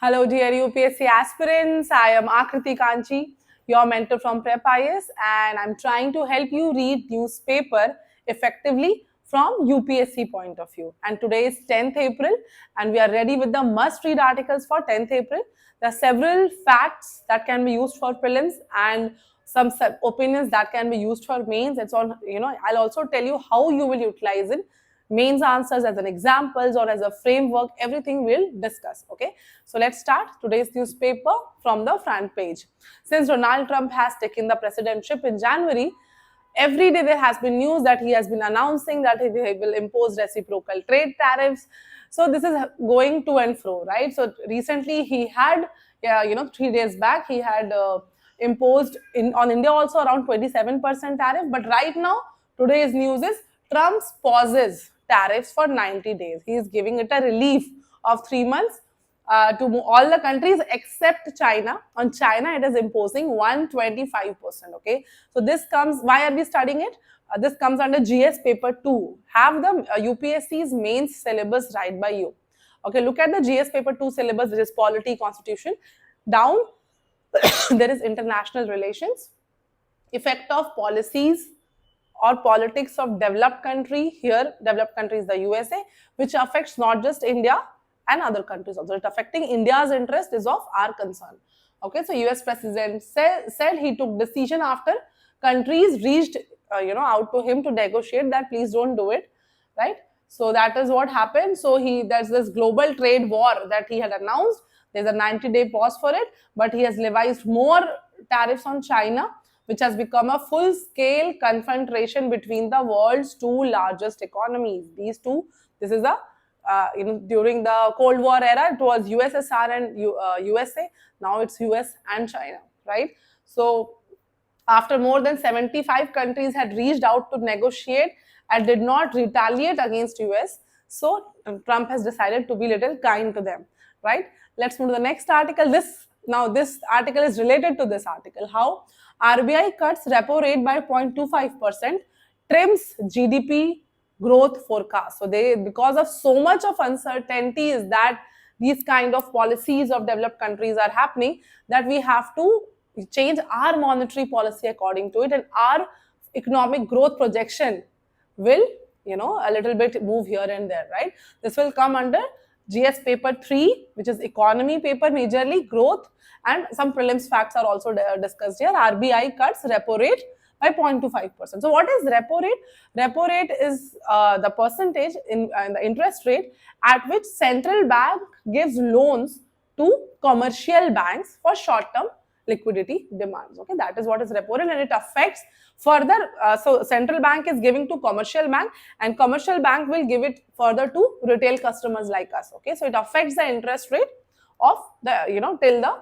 Hello dear UPSC aspirants, I am Akriti Kanchi, your mentor from Prep.IS, and I'm trying to help you read newspaper effectively from UPSC point of view. And today is 10th April and we are ready with the must read articles for 10th April. There are several facts that can be used for prelims and some opinions that can be used for mains. It's on, I'll also tell you how you will utilize it. Mains answers as an examples or as a framework, everything we'll discuss. Okay, so let's start today's newspaper from the front page. Since Donald Trump has taken the presidency in January, every day there has been news that he has been announcing that he will impose reciprocal trade tariffs. So this is going to and fro, right? So recently he had 3 days back he had imposed on India also around 27% tariff, but right now today's news is Trump's pauses tariffs for 90 days. He is giving it a relief of 3 months to all the countries except China. On China, it is imposing 125%. Okay, so this comes. Why are we studying it? This comes under GS paper 2. Have the UPSC's mains syllabus right by you. Okay, look at the GS paper 2 syllabus, which is polity, constitution. Down there is international relations, effect of policies or politics of developed country. Here developed country is the USA, which affects not just India and other countries also. It affecting India's interest is of our concern. Okay, so US president said he took decision after countries reached out to him to negotiate that please don't do it, right? So that is what happened. So there's this global trade war that he had announced. There's a 90-day pause for it, but he has levied more tariffs on China, which has become a full-scale confrontation between the world's two largest economies. These two, this is a during the Cold War era, it was USSR and USA. Now it's US and China, right? So after more than 75 countries had reached out to negotiate and did not retaliate against US, so Trump has decided to be little kind to them, right? Let's move to the next article. This article is related to this article. How RBI cuts repo rate by 0.25%, trims GDP growth forecast. So because of so much of uncertainty is that these kind of policies of developed countries are happening, that we have to change our monetary policy according to it, and our economic growth projection will a little bit move here and there, right? This will come under GS paper 3, which is economy paper, majorly growth, and some prelims facts are also discussed here. RBI cuts repo rate by 0.25%. So what is repo rate? Repo rate is the percentage in the interest rate at which central bank gives loans to commercial banks for short-term liquidity demands. Okay, that is what is repo rate, and it affects further. So central bank is giving to commercial bank, and commercial bank will give it further to retail customers like us. Okay, so it affects the interest rate of the till the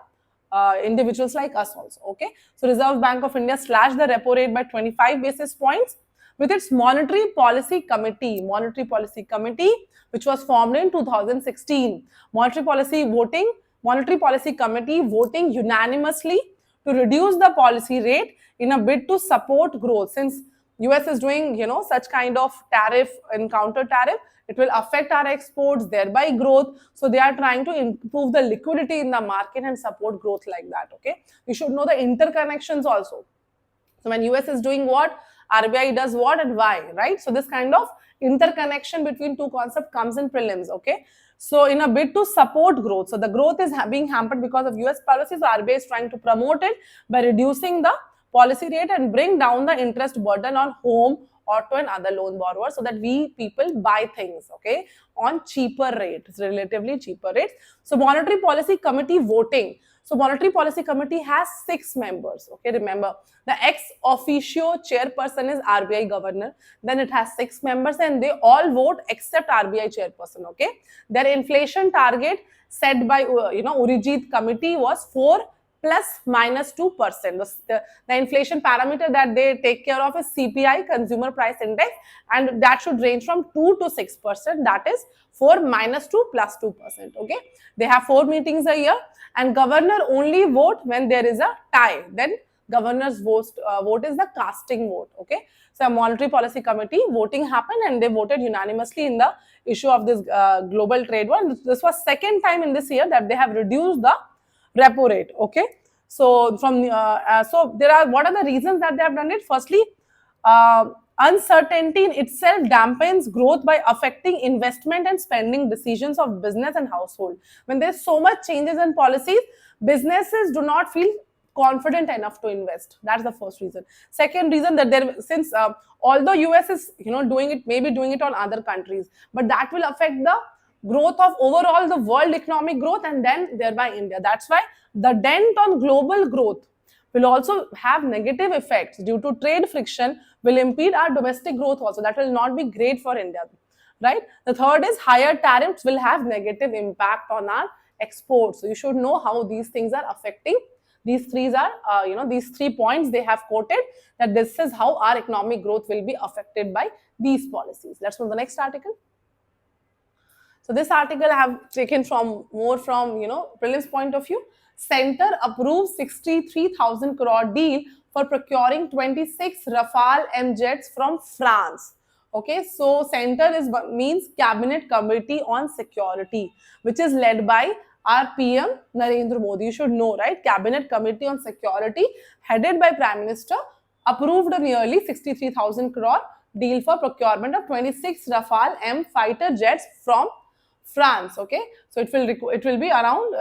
individuals like us also. Okay, so Reserve Bank of India slashed the repo rate by 25 basis points with its Monetary Policy Committee, which was formed in 2016. Monetary Policy Committee voting unanimously to reduce the policy rate in a bid to support growth. Since US is doing such kind of tariff and counter tariff, it will affect our exports, thereby growth. So they are trying to improve the liquidity in the market and support growth like that. Okay, you should know the interconnections also. So when US is doing what, RBI does what and why, right? So this kind of interconnection between two concepts comes in prelims. Okay, so in a bid to support growth, so the growth is being hampered because of US policies. So RBI is trying to promote it by reducing the policy rate and bring down the interest burden on home, auto and other loan borrowers, so that we people buy things, okay, on cheaper rates, relatively cheaper rates. So Monetary Policy Committee voting. So Monetary Policy Committee has 6 members. Okay, remember the ex officio chairperson is RBI governor. Then it has 6 members and they all vote except RBI chairperson. Okay, their inflation target set by Urijiत committee was 4 plus minus 2%. The inflation parameter that they take care of is CPI, Consumer Price Index, and that should range from 2 to 6%. That is 4 minus 2 plus 2%. Okay, they have 4 meetings a year, and governor only vote when there is a tie. Then governor's vote is the casting vote. Okay, so a monetary policy committee voting happened, and they voted unanimously in the issue of this global trade war. And this was second time in this year that they have reduced the repo rate. Okay, so from so there are, what are the reasons that they have done it? Firstly, uncertainty in itself dampens growth by affecting investment and spending decisions of business and household. When there's so much changes in policies, businesses do not feel confident enough to invest. That's the first reason. Second reason, that there, since although US is doing it, maybe doing it on other countries, but that will affect the growth of overall the world economic growth, and then thereby India. That's why the dent on global growth will also have negative effects due to trade friction, will impede our domestic growth also. That will not be great for India, right? The third is higher tariffs will have negative impact on our exports. So you should know how these things are affecting. These three are, these 3 points they have quoted, that this is how our economic growth will be affected by these policies. Let's move to the next article. So this article I have taken from prelims point of view. Center approves 63,000 crore deal for procuring 26 Rafale M jets from France. Okay, so center means Cabinet Committee on Security, which is led by our PM Narendra Modi. You should know, right? Cabinet Committee on Security, headed by Prime Minister, approved a nearly 63,000 crore deal for procurement of 26 Rafale M fighter jets from France. Okay, so it will be around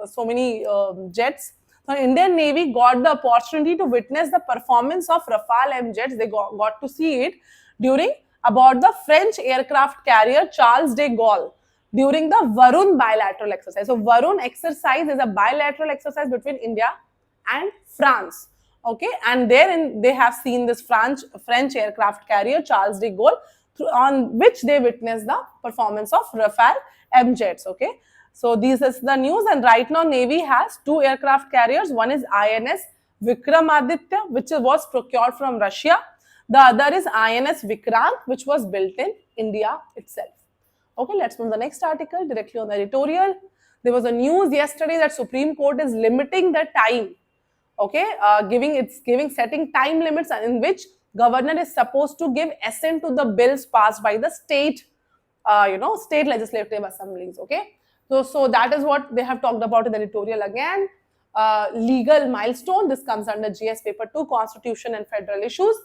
so many jets. So Indian Navy got the opportunity to witness the performance of Rafale M jets. They got to see it during aboard the French aircraft carrier 𝐶 de Gaulle during the Varun bilateral exercise. So Varun exercise is a bilateral exercise between India and France. Okay, and therein they have seen this French aircraft carrier 𝐶 de Gaulle, on which they witnessed the performance of Rafale M jets. Okay, so this is the news, and right now Navy has 2 aircraft carriers. One is INS Vikramaditya, which was procured from Russia. The other is INS Vikrant, which was built in India itself. Okay, let's move to the next article directly on the editorial. There was a news yesterday that Supreme Court is limiting the time. Okay, setting time limits in which governor is supposed to give assent to the bills passed by the state legislative assemblies. Okay, so that is what they have talked about in the editorial again. Legal milestone. This comes under GS paper 2, Constitution and Federal Issues.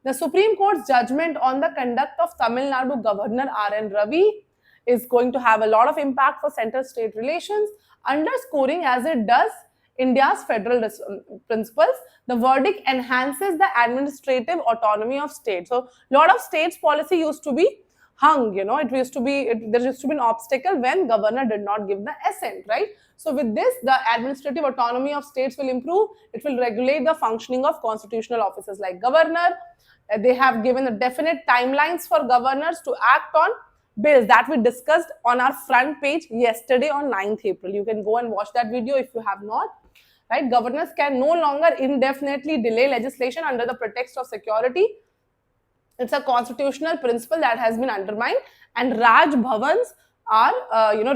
The Supreme Court's judgment on the conduct of Tamil Nadu Governor R.N. Ravi is going to have a lot of impact for center-state relations, underscoring, as it does, India's federal principles. The verdict enhances the administrative autonomy of states. So, a lot of states' policy used to be hung, there used to be an obstacle when governor did not give the assent, right? So, with this, the administrative autonomy of states will improve. It will regulate the functioning of constitutional offices like governor. They have given the definite timelines for governors to act on bills that we discussed on our front page yesterday on 9th April. You can go and watch that video if you have not. Right? Governors can no longer indefinitely delay legislation under the pretext of security. It's a constitutional principle that has been undermined, and Raj Bhavans are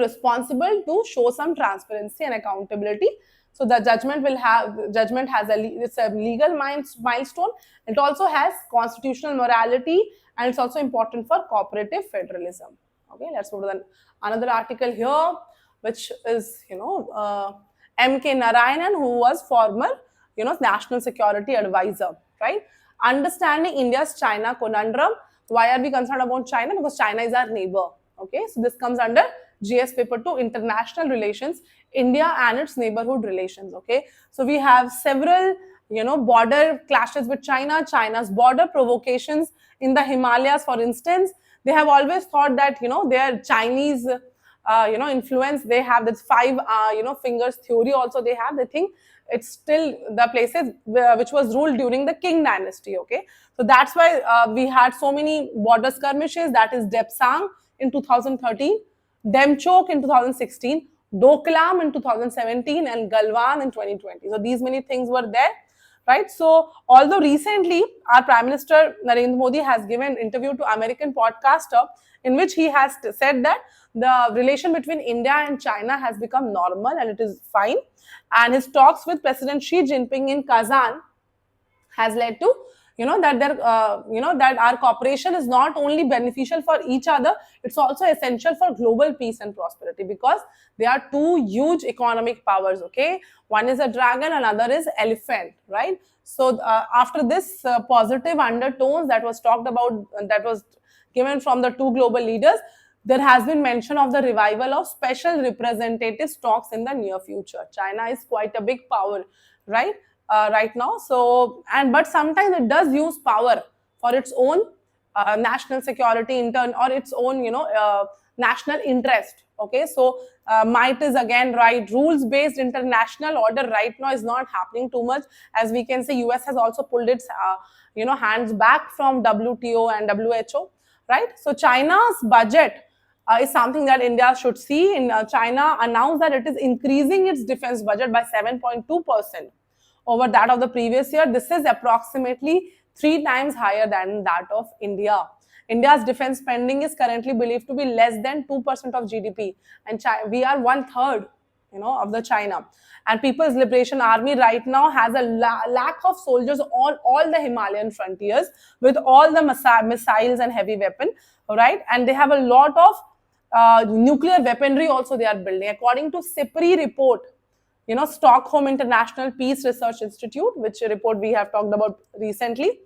responsible to show some transparency and accountability. So the judgment has a legal milestone. It also has constitutional morality, and it's also important for cooperative federalism. Okay, let's move to another article here, which is M.K. Narayanan, who was former national security advisor, right? Understanding India's China conundrum. Why are we concerned about China? Because China is our neighbor. Okay, so this comes under GS paper 2, International Relations, India and its neighborhood relations. Okay, so we have several border clashes with China, China's border provocations in the Himalayas, for instance. They have always thought that their Chinese influence. They have this 5 fingers theory also. They think it's still the places which was ruled during the King dynasty. Okay, so that's why we had so many border skirmishes. That is Depsang in 2013, Demchok in 2016, Doklam in 2017, and Galwan in 2020. So these many things were there, right? So although recently our Prime Minister Narendra Modi has given an interview to American podcaster in which he has said that the relation between India and China has become normal and it is fine. And his talks with President Xi Jinping in Kazan has led to that our cooperation is not only beneficial for each other, it's also essential for global peace and prosperity, because they are two huge economic powers. Okay, one is a dragon, another is elephant, right? So after this positive undertones that was talked about, that was given from the two global leaders, there has been mention of the revival of special representative talks in the near future. China is quite a big power, right? Right now. So, but sometimes it does use power for its own national security or its own, national interest. Okay, so might is again right. Rules-based international order right now is not happening too much. As we can see, US has also pulled its, hands back from WTO and WHO, right? So China's budget is something that India should see. In China announced that it is increasing its defense budget by 7.2% over that of the previous year. This is approximately 3 times higher than that of India. India's defense spending is currently believed to be less than 2% of GDP, and we are 1/3, of the China. And People's Liberation Army right now has a lack of soldiers on all the Himalayan frontiers with all the missiles and heavy weapon, right? And they have a lot of nuclear weaponry also they are building. According to SIPRI report, Stockholm International Peace Research Institute, which report we have talked about recently.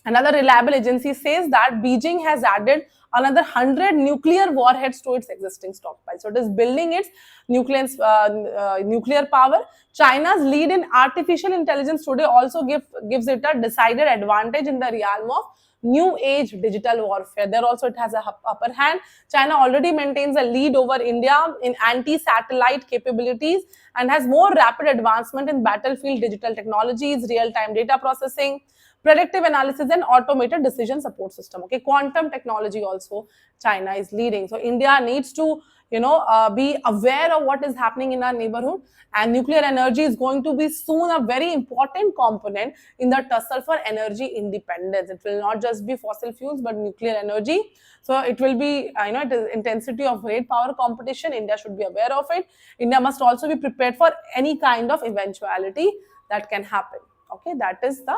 Another reliable agency says that Beijing has added another 100 nuclear warheads to its existing stockpile. So it is building its nuclear power. China's lead in artificial intelligence today also gives it a decided advantage in the realm of new age digital warfare. There also it has a upper hand. China already maintains a lead over India in anti-satellite capabilities and has more rapid advancement in battlefield digital technologies, real-time data processing, predictive analysis, and automated decision support system. Okay, quantum technology also China is leading. So India needs to be aware of what is happening in our neighborhood, and nuclear energy is going to be soon a very important component in the tussle for energy independence. It will not just be fossil fuels but nuclear energy. So it will be it is intensity of great power competition. India should be aware of it. India must also be prepared for any kind of eventuality that can happen. Okay, that is the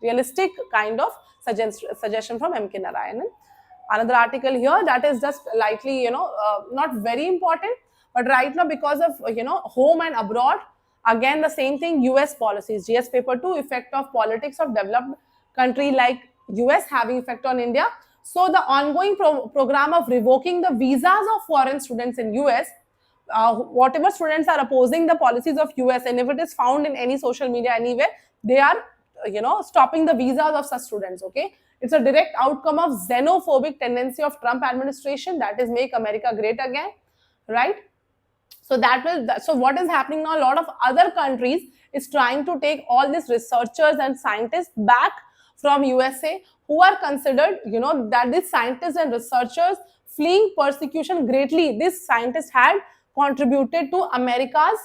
realistic kind of suggestion from M.K. Narayanan. Another article here that is just lightly, not very important, but right now because of, home and abroad, again the same thing, US policies, GS paper 2, effect of politics of developed country like US having effect on India. So the ongoing program of revoking the visas of foreign students in US, whatever students are opposing the policies of US, and if it is found in any social media anywhere, they are, stopping the visas of such students. Okay, it's a direct outcome of xenophobic tendency of Trump administration, that is make America great again, right? So so what is happening now, a lot of other countries is trying to take all these researchers and scientists back from USA who are considered, that these scientists and researchers fleeing persecution greatly. These scientists had contributed to America's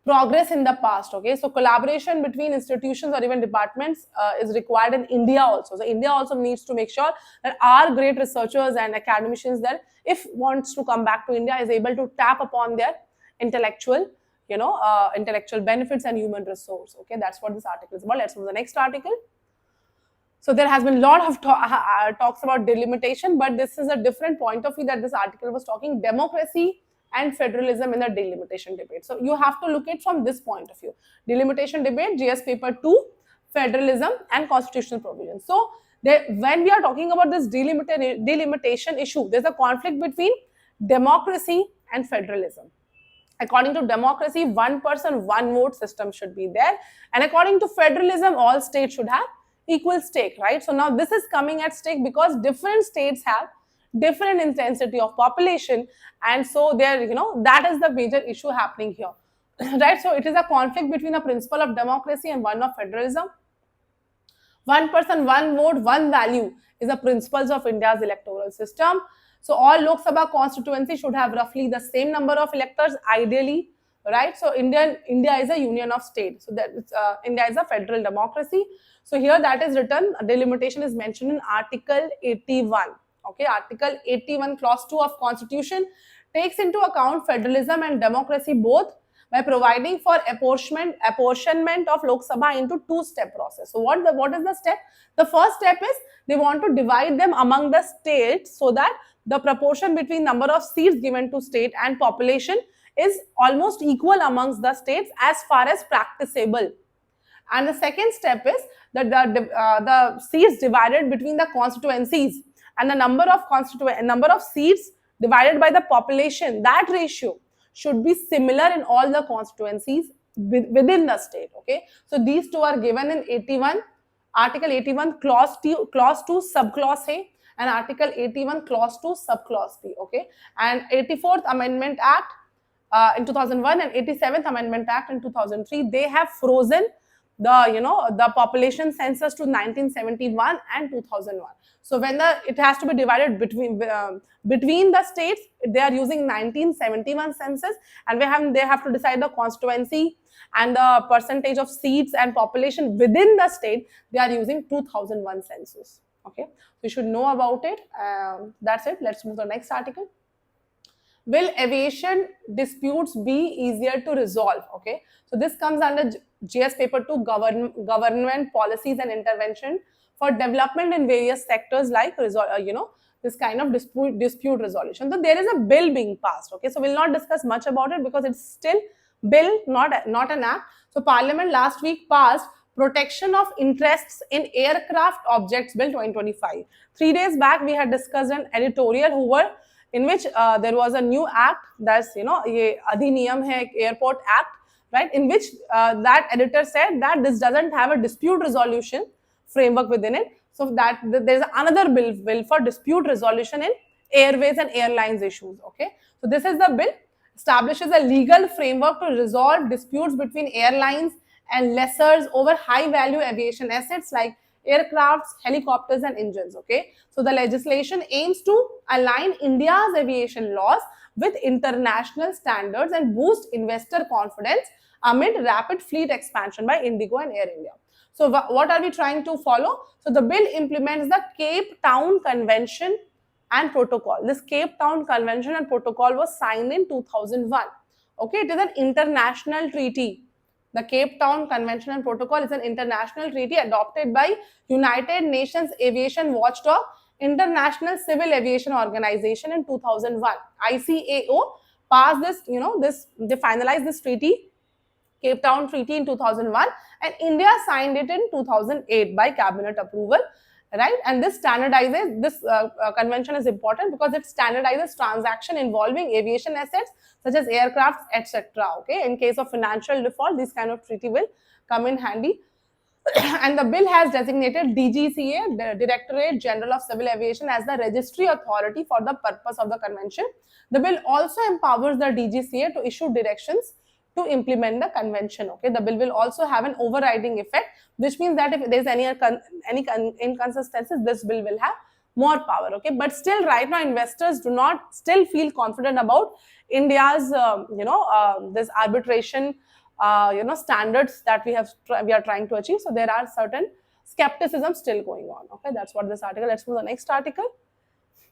progress in the past. Okay, so collaboration between institutions or even departments is required in India also. So India also needs to make sure that our great researchers and academicians there, if wants to come back to India, is able to tap upon their intellectual benefits and human resource. Okay, that's what this article is about. Let's move to the next article. So there has been a lot of talks about delimitation, but this is a different point of view that this article was talking, democracy and federalism in the delimitation debate. So you have to look at from this point of view. Delimitation debate, GS paper 2, federalism and constitutional provisions. So when we are talking about this delimitation issue, there's a conflict between democracy and federalism. According to democracy, one person, one vote system should be there. And according to federalism, all states should have equal stake, right? So now this is coming at stake because different states have different intensity of population, and so there, that is the major issue happening here, right? So it is a conflict between the principle of democracy and one of federalism. One person, one vote, one value is the principles of India's electoral system. So all Lok Sabha constituency should have roughly the same number of electors, ideally, right? So India is a union of states. So that India is a federal democracy. So here that is written, delimitation is mentioned in Article 81. Okay, Article 81 Clause 2 of Constitution takes into account federalism and democracy both by providing for apportionment of Lok Sabha into two-step process. So what is the step? The first step is they want to divide them among the states so that the proportion between number of seats given to state and population is almost equal amongst the states as far as practicable. And the second step is that the seats divided between the constituencies and the number of seats divided by the population, that ratio should be similar in all the constituencies within the state. Okay, so these two are given in 81, Article 81 Clause 2 Subclause A, and Article 81 Clause 2 Subclause B. Okay, and 84th Amendment Act in 2001 and 87th Amendment Act in 2003, they have frozen the population census to 1971 and 2001. So when it has to be divided between the states, they are using 1971 census, and they have to decide the constituency and the percentage of seats and population within the state. They are using 2001 census. Okay, we should know about it. That's it. Let's move to the next article. Will aviation disputes be easier to resolve? Okay, so this comes under GS paper 2, government policies and intervention for development in various sectors, like this kind of dispute resolution. So there is a bill being passed. Okay, so we'll not discuss much about it because it's still bill, not an act. So Parliament last week passed Protection of Interests in Aircraft Objects Bill 2025. 3 days back we had discussed an editorial in which there was a new act, that's ye adhiniyam hai, Airport Act, right, in which that editor said that this doesn't have a dispute resolution framework within it. So that there's another bill for dispute resolution in airways and airlines issues. Okay, so this is the bill, establishes a legal framework to resolve disputes between airlines and lessors over high value aviation assets like aircrafts, helicopters and engines. Okay, so the legislation aims to align India's aviation laws with international standards and boost investor confidence amid rapid fleet expansion by Indigo and Air India. So what are we trying to follow? So the bill implements the Cape Town Convention and Protocol. This Cape Town Convention and Protocol was signed in 2001. Okay, it is an international treaty. The Cape Town Convention and Protocol is an international treaty adopted by United Nations Aviation Watchdog, International Civil Aviation Organization in 2001. ICAO passed this, they finalized this treaty, Cape Town Treaty, in 2001, and India signed it in 2008 by cabinet approval, right? And this standardizes, this convention is important because it standardizes transaction involving aviation assets such as aircrafts, etc. Okay, in case of financial default, this kind of treaty will come in handy. And the bill has designated DGCA, the Directorate General of Civil Aviation, as the registry authority for the purpose of the convention. The bill also empowers the DGCA to issue directions to implement the convention. Okay, the bill will also have an overriding effect, which means that if there is any inconsistencies, this bill will have more power. Okay, but still right now investors do not still feel confident about India's this arbitration standards that we are trying to achieve. So there are certain skepticism still going on. Okay, that's what this article. Let's move to the next article.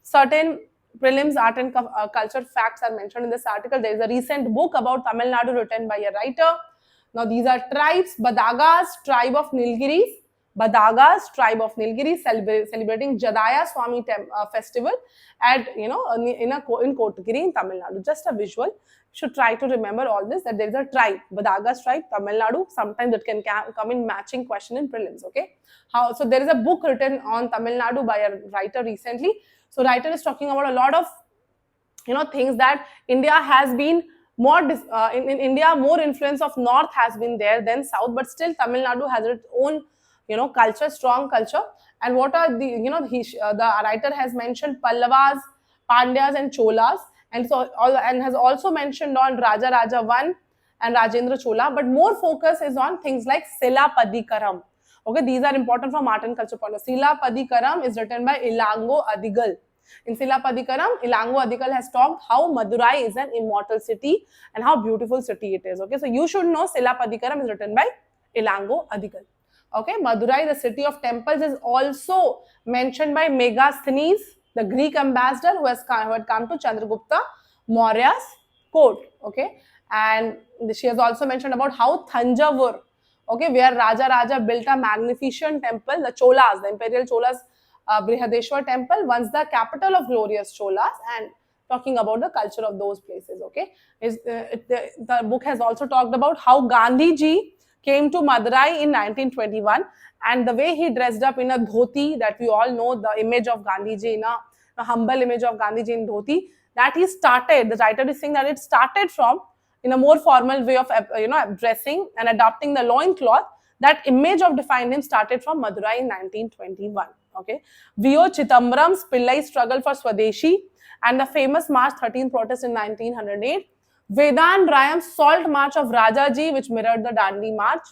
Certain prelims, art and culture facts are mentioned in this article. There is a recent book about Tamil Nadu written by a writer. Now these are tribes. Badagas, tribe of Nilgiris. Badagas, tribe of Nilgiris, celebrating Jadaya Swami festival at in Kotagiri in Tamil Nadu. Just a visual. You should try to remember all this, that there is a tribe, Badagas tribe, Tamil Nadu. Sometimes it can come in matching question in prelims. Okay, so there is a book written on Tamil Nadu by a writer recently. So writer is talking about a lot of things that India has been more in India more influence of north has been there than south, but still Tamil Nadu has its own culture, strong culture. And what are the the writer has mentioned Pallavas, Pandyas and Cholas, and has also mentioned on Raja Raja I and Rajendra Chola, but more focus is on things like Silapadikaram. Okay, these are important from art and culture point of view. Silapadikaram is written by Ilango Adigal. In Silapadikaram, Ilango Adigal has talked how Madurai is an immortal city and how beautiful city it is. Okay, so you should know Silapadikaram is written by Ilango Adigal. Okay, Madurai, the city of temples, is also mentioned by Megasthenes. the Greek ambassador who had come to Chandragupta Maurya's court. Okay, and she has also mentioned about how Thanjavur, okay, where Raja built a magnificent temple, the Cholas, the imperial Cholas, Brihadeshwar temple, once the capital of glorious Cholas, and talking about the culture of those places. Okay, the book has also talked about how Gandhi ji came to Madurai in 1921, and the way he dressed up in a dhoti, that we all know the image of Gandhi ji, in a humble image of Gandhi ji in dhoti, that he started, the writer is saying that it started from in a more formal way of dressing and adopting the loin cloth. That image of defined him started from Madurai in 1921. Okay, V.O. Chidambaram's Pillai struggle for Swadeshi and the famous March 13th protest in 1908. Vedant Rayam's Salt March of Rajaji, which mirrored the Dandi March,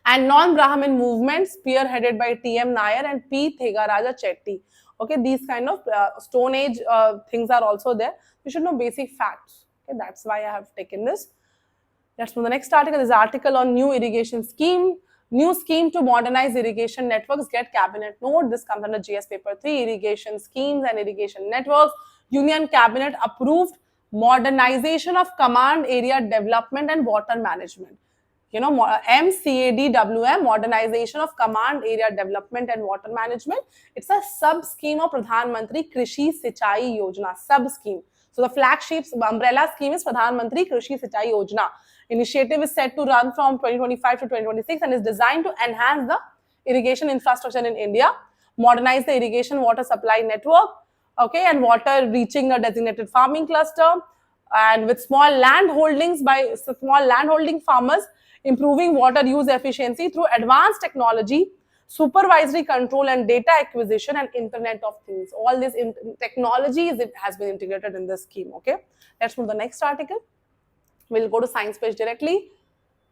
and non-Brahmin movements spearheaded by T.M. Nair and P. Thegaraja Chetty. Okay, these kind of Stone Age things are also there. You should know basic facts. Okay, that's why I have taken this. Let's move to the next article. This article on new irrigation scheme. New scheme to modernize irrigation networks get cabinet note. This comes under GS paper 3. Irrigation schemes and irrigation networks. Union cabinet approved modernization of command area development and water management. You know, MCADWM, modernization of command area development and water management. It's a sub scheme of Pradhan Mantri Krishi Sinchai Yojana, sub scheme. So the flagship umbrella scheme is Pradhan Mantri Krishi Sinchai Yojana. Initiative is set to run from 2025 to 2026 and is designed to enhance the irrigation infrastructure in India, modernize the irrigation water supply network, okay, and water reaching the designated farming cluster, and with small land holdings by small landholding farmers, improving water use efficiency through advanced technology, supervisory control and data acquisition and Internet of Things. All this technology has been integrated in this scheme. Okay, let's move to the next article. We'll go to science page directly.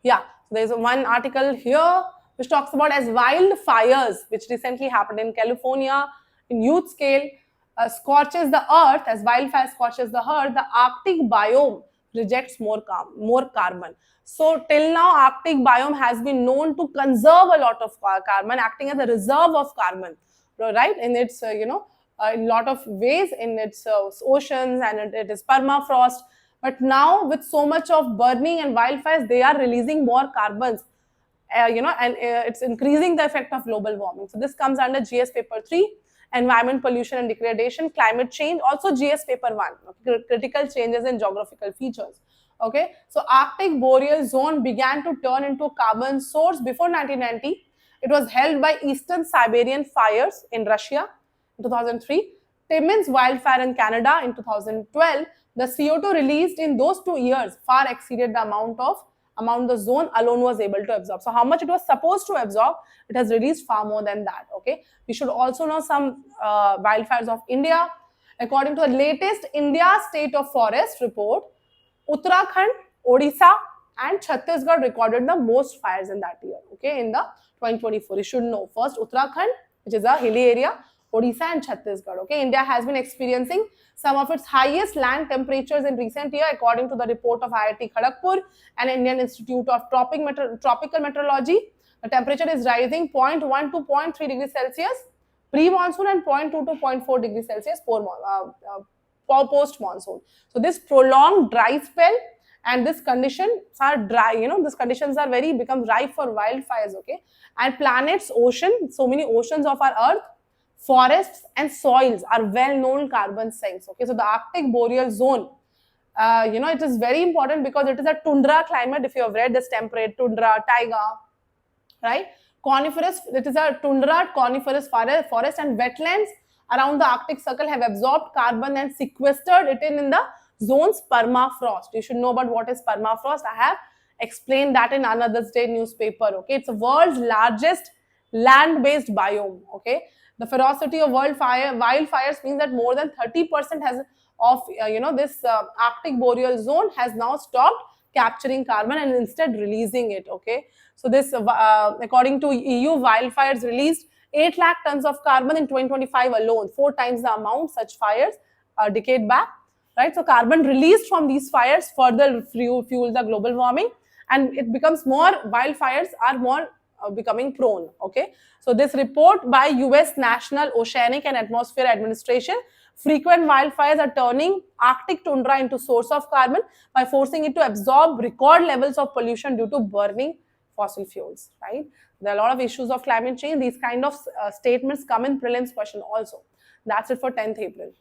Yeah, there's one article here which talks about as wildfires, which recently happened in California in huge scale, scorches the earth. As wildfire scorches the earth, the Arctic biome rejects more carbon. So till now, Arctic biome has been known to conserve a lot of carbon, acting as a reserve of carbon, right? In its in a lot of ways, in its oceans, and it is permafrost. But now, with so much of burning and wildfires, they are releasing more carbons, and it's increasing the effect of global warming. So this comes under GS paper 3, environment pollution and degradation, climate change, also GS paper 1, okay, critical changes in geographical features. Okay, so Arctic boreal zone began to turn into a carbon source before 1990. It was held by Eastern Siberian fires in Russia in 2003, Timmins wildfire in Canada in 2012. The CO2 released in those 2 years far exceeded the amount the zone alone was able to absorb. So how much it was supposed to absorb, it has released far more than that. Okay, we should also know some wildfires of India. According to the latest India State of Forest report, Uttarakhand, Odisha and Chhattisgarh recorded the most fires in that year. Okay, in the 2024, you should know first Uttarakhand, which is a hilly area, Odisha and Chhattisgarh. Okay, India has been experiencing some of its highest land temperatures in recent year, according to the report of IIT Kharagpur and Indian Institute of Tropical Meteorology. The temperature is rising 0.1 to 0.3 degrees Celsius pre-monsoon and 0.2 to 0.4 degrees Celsius post-monsoon. So this prolonged dry spell and this conditions are dry, these conditions are become ripe for wildfires. Okay, and planet's ocean, so many oceans of our earth, forests and soils are well-known carbon sinks. Okay, so the Arctic boreal zone, it is very important because it is a tundra climate. If you have read this, temperate, tundra, taiga, right? Coniferous, it is a tundra, coniferous forest and wetlands around the Arctic Circle have absorbed carbon and sequestered it in the zone's permafrost. You should know about what is permafrost. I have explained that in another day newspaper. Okay, it's the world's largest land-based biome. Okay, the ferocity of wildfires means that more than 30% this Arctic boreal zone has now stopped capturing carbon and instead releasing it. Okay, so this according to EU, wildfires released 8 lakh tons of carbon in 2025 alone, 4 times the amount such fires a decade back, right? So carbon released from these fires further fuel the global warming, and it becomes more, wildfires are more becoming prone. Okay, so this report by US National Oceanic and Atmospheric Administration, frequent wildfires are turning Arctic tundra into source of carbon by forcing it to absorb record levels of pollution due to burning fossil fuels, right? There are a lot of issues of climate change. These kind of statements come in prelims question also. That's it for 10th April.